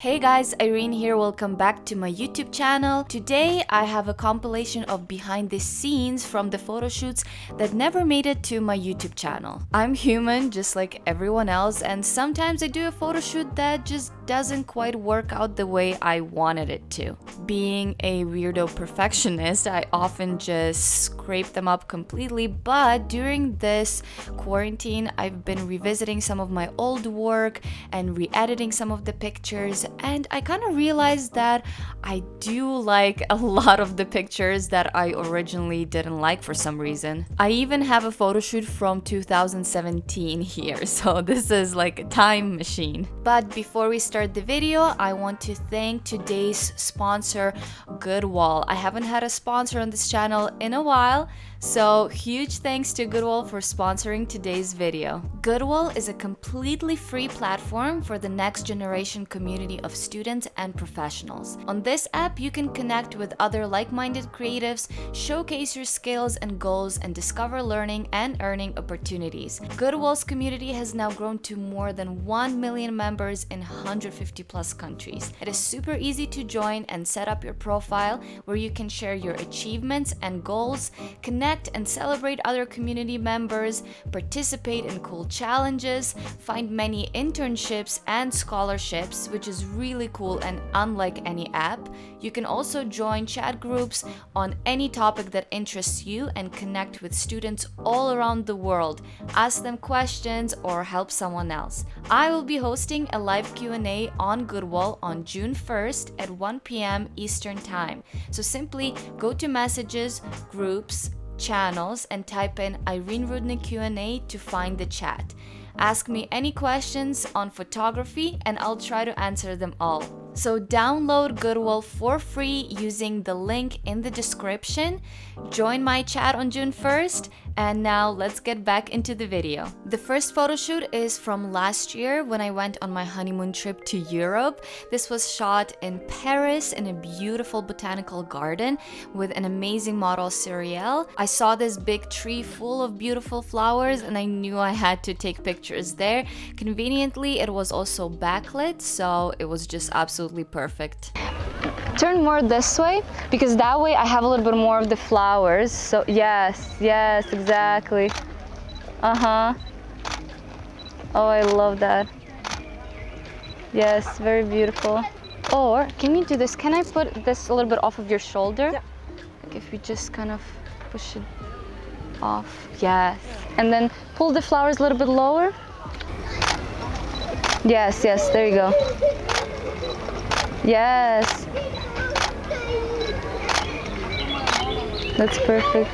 Hey guys, Irene here, welcome back to my YouTube channel. Today I have a compilation of behind the scenes from the photoshoots that never made it to my YouTube channel. I'm human just like everyone else, and sometimes I do a photoshoot that just doesn't quite work out the way I wanted it to. Being a weirdo perfectionist, I often just scrape them up completely, but during this quarantine I've been revisiting some of my old work and re-editing some of the pictures, and I kind of realized that I do like a lot of the pictures that I originally didn't like for some reason. I even have a photo shoot from 2017 here, so this is like a time machine. But before we start the video, I want to thank today's sponsor, Goodwall. I haven't had a sponsor on this channel in a while, so huge thanks to Goodwall for sponsoring today's video. Goodwall is a completely free platform for the next generation community of students and professionals. On this app, you can connect with other like-minded creatives, showcase your skills and goals, and discover learning and earning opportunities. Goodwall's community has now grown to more than 1 million members in 150 plus countries. It is super easy to join and set up your profile where you can share your achievements and goals, connect and celebrate other community members, participate in cool challenges, find many internships and scholarships, which is really cool and unlike any app. You can also join chat groups on any topic that interests you and connect with students all around the world, ask them questions or help someone else. I will be hosting a live Q&A on Goodwall on June 1st at 1 p.m. Eastern Time. So simply go to messages, groups, channels and type in Irene Rudnyk Q&A to find the chat. Ask me any questions on photography and I'll try to answer them all. So download Goodwall for free using the link in the description. Join my chat on June 1st, and now let's get back into the video. The first photo shoot is from last year when I went on my honeymoon trip to Europe. This was shot in Paris in a beautiful botanical garden with an amazing model Cyrielle. I saw this big tree full of beautiful flowers and I knew I had to take pictures there. Conveniently, it was also backlit, so it was just absolutely perfect. Turn more this way, because that way I have a little bit more of the flowers. So yes, exactly. Oh, I love that. Yes, very beautiful. Or can you do this? Can I put this a little bit off of your shoulder? Yeah. Like if we just kind of push it off. Yes. And then pull the flowers a little bit lower. Yes, there you go. Yes. That's perfect.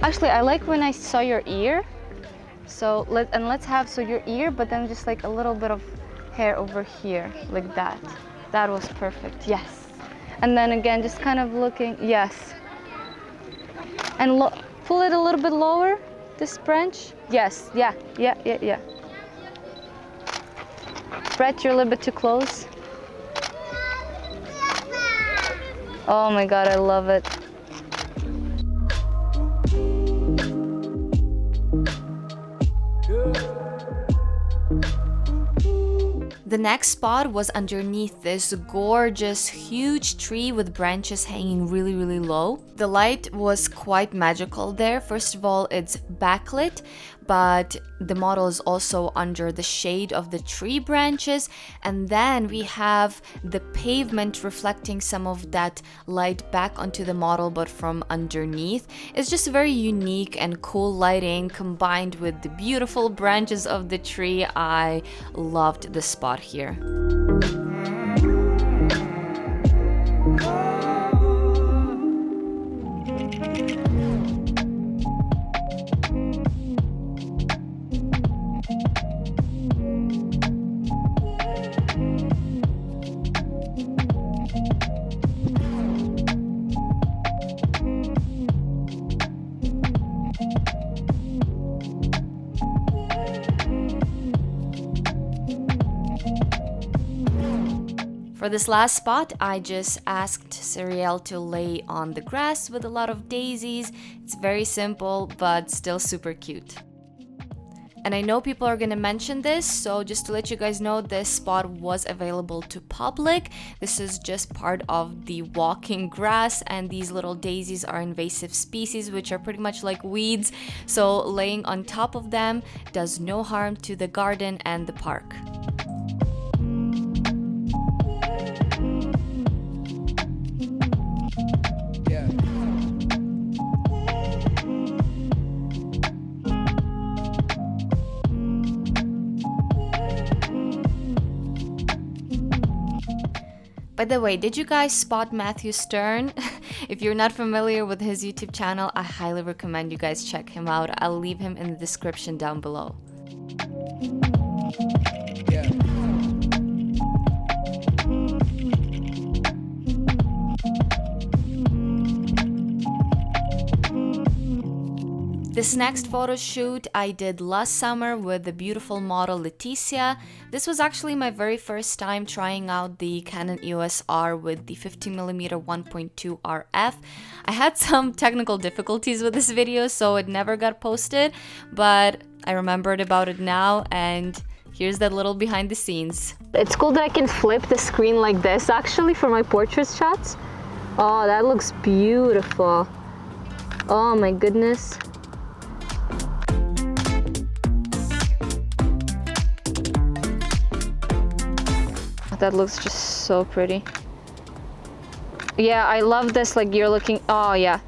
Actually, I like when I saw your ear. So let's have your ear, but then just like a little bit of hair over here, like that. That was perfect. Yes. And then again, just kind of looking. Yes. And pull it a little bit lower, this branch. Yes, yeah. Brett, you're a little bit too close. Oh my God, I love it. The next spot was underneath this gorgeous, huge tree with branches hanging really low. The light was quite magical there. First of all, it's backlit, but the model is also under the shade of the tree branches. And then we have the pavement reflecting some of that light back onto the model, but from underneath. It's just very unique and cool lighting combined with the beautiful branches of the tree. I loved the spot here. For this last spot, I just asked Cyril to lay on the grass with a lot of daisies. It's very simple, but still super cute. And I know people are gonna mention this, so just to let you guys know, this spot was available to public. This is just part of the walking grass, and these little daisies are invasive species, which are pretty much like weeds. So laying on top of them does no harm to the garden and the park. By the way, did you guys spot Matthew Stern? If you're not familiar with his YouTube channel, I highly recommend you guys check him out. I'll leave him in the description down below. This next photo shoot I did last summer with the beautiful model Leticia. This was actually my very first time trying out the Canon EOS R with the 50mm 1.2 RF. I had some technical difficulties with this video, so it never got posted, but I remembered about it now, and here's that little behind the scenes. It's cool that I can flip the screen like this actually for my portrait shots. Oh, that looks beautiful. Oh my goodness. That looks just so pretty. Yeah, I love this, like you're looking, oh yeah.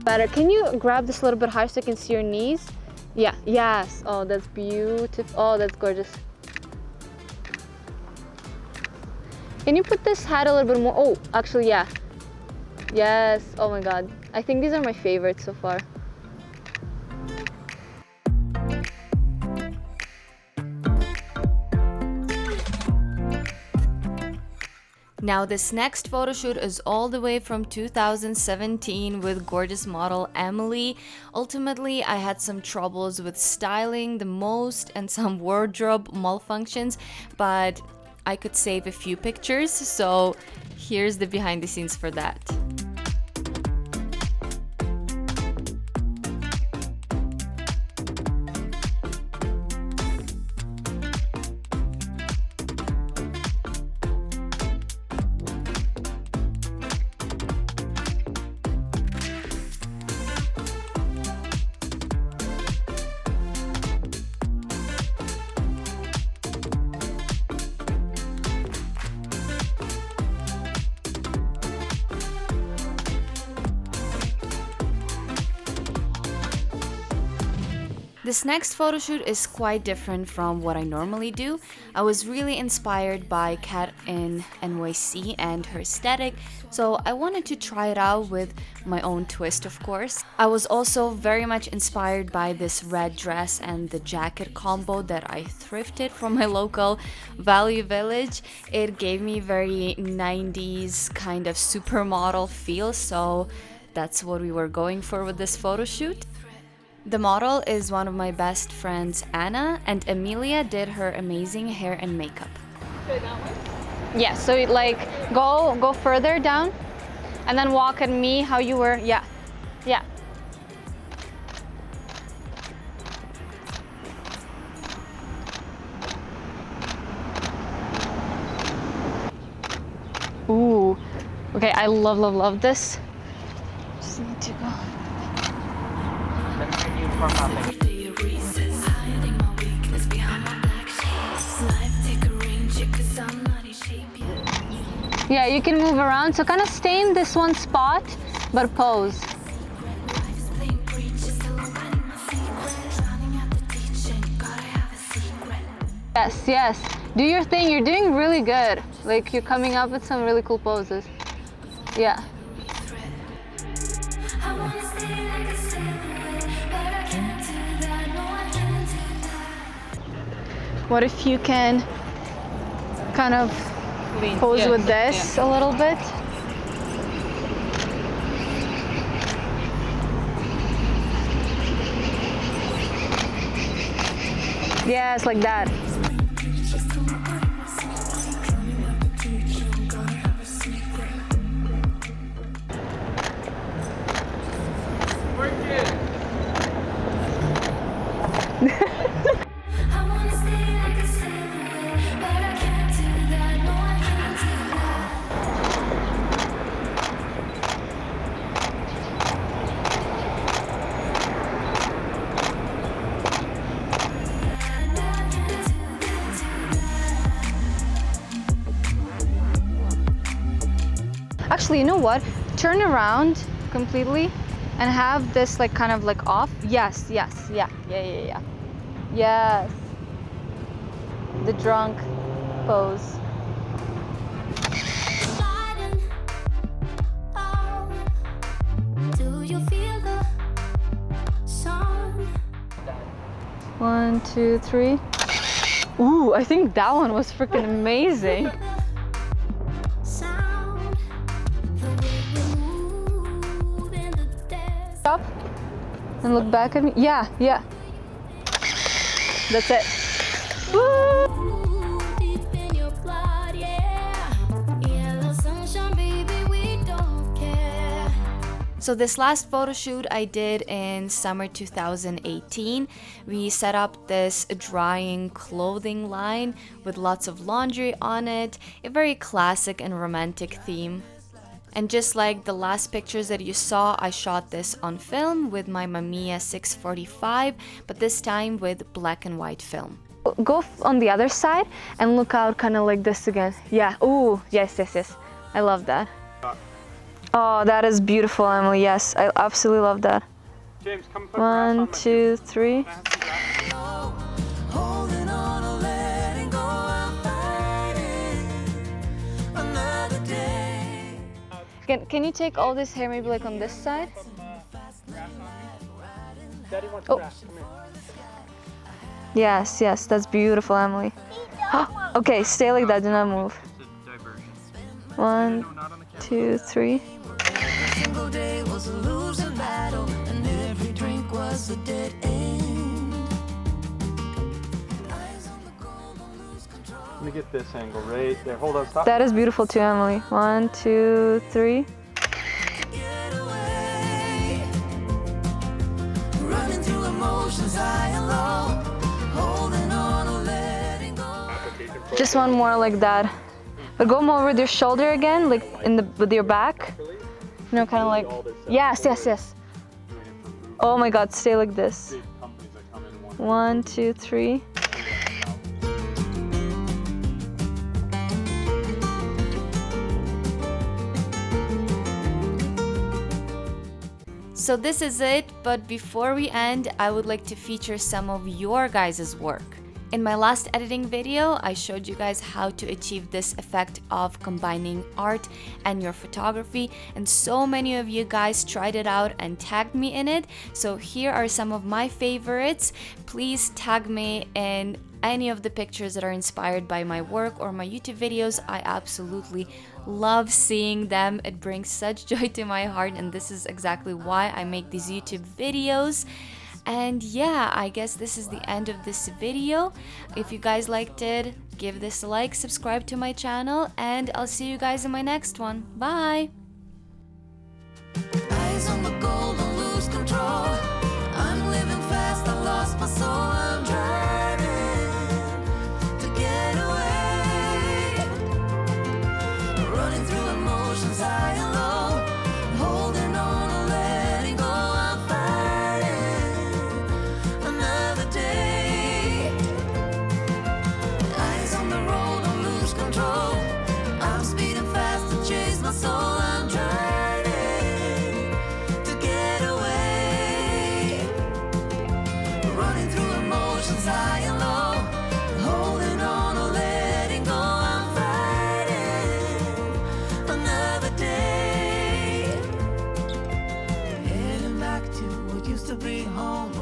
Better, can you grab this a little bit higher so I can see your knees? Yeah, yes, oh that's beautiful, oh that's gorgeous. Can you put this hat a little bit more, oh actually yeah. Yes, oh my god. I think these are my favorites so far. Now this next photo shoot is all the way from 2017 with gorgeous model Emily. Ultimately, I had some troubles with styling the most and some wardrobe malfunctions, but I could save a few pictures, so here's the behind the scenes for that. This next photo shoot is quite different from what I normally do. I was really inspired by Kat in NYC and her aesthetic, so I wanted to try it out with my own twist, of course. I was also very much inspired by this red dress and the jacket combo that I thrifted from my local Value Village. It gave me very 90s kind of supermodel feel, so that's what we were going for with this photo shoot. The model is one of my best friends, Anna, and Emilia did her amazing hair and makeup. Yeah, so like go further down and then walk at me how you were. Yeah, yeah. Ooh, okay, I love this. Just need to go. Yeah, you can move around, so kind of stay in this one spot, but pose. Yes, yes. Do your thing, you're doing really good. Like, you're coming up with some really cool poses. Yeah. What if you can kind of pose with this a little bit? Yes, like that. Actually, you know what? Turn around completely and have this like kind of like off. Yes, yes, yeah. Yes. The drunk pose. One, two, three. Ooh, I think that one was freaking amazing. Stop and look back at me. Yeah, yeah. That's it. Woo! So this last photo shoot I did in summer 2018. We set up this drying clothing line with lots of laundry on it, a very classic and romantic theme. And just like the last pictures that you saw, I shot this on film with my Mamiya 645, but this time with black and white film. Go on the other side and look out kind of like this again. Yeah, ooh, yes, yes, yes. I love that. Oh, that is beautiful, Emily. Yes, I absolutely love that. James, come put One, two, three. Can you take all this hair maybe like on this side? Daddy wants Oh. grass. Come here. Yes, yes, that's beautiful, Emily. Okay, stay like that, do not move. One, two, three. Every single day was a losing battle, and every drink was a dead end. Eyes on the goal, don't lose control. Let me get this angle right there. Hold on, stop. That is beautiful too, Emily. One, two, three. Get away. Running through emotions high and low, holding on or letting go. Just one more like that. But go more with your shoulder again, like with your back. You know, kind of like, yes, yes, yes. Oh my God, stay like this. Big companies that come in one. One, two, three. So this is it, but before we end, I would like to feature some of your guys' work. In my last editing video, I showed you guys how to achieve this effect of combining art and your photography, and so many of you guys tried it out and tagged me in it. So here are some of my favorites. Please tag me in any of the pictures that are inspired by my work or my YouTube videos. I absolutely love seeing them. It brings such joy to my heart, and this is exactly why I make these YouTube videos. And yeah, I guess this is the end of this video. If you guys liked it, give this a like, subscribe to my channel, and I'll see you guys in my next one. Bye! Eyes on the goal, don't lose control. I'm living fast, I lost my soul. I'm driving to get away. Running through emotions high and low, holding on or letting go. I'm fighting another day. Eyes on the road, don't lose control. I'm speeding fast to chase my soul. I'm driving to get away. Running through emotions high and low, holding on or letting go. I'm fighting another day. Heading back to what used to be home.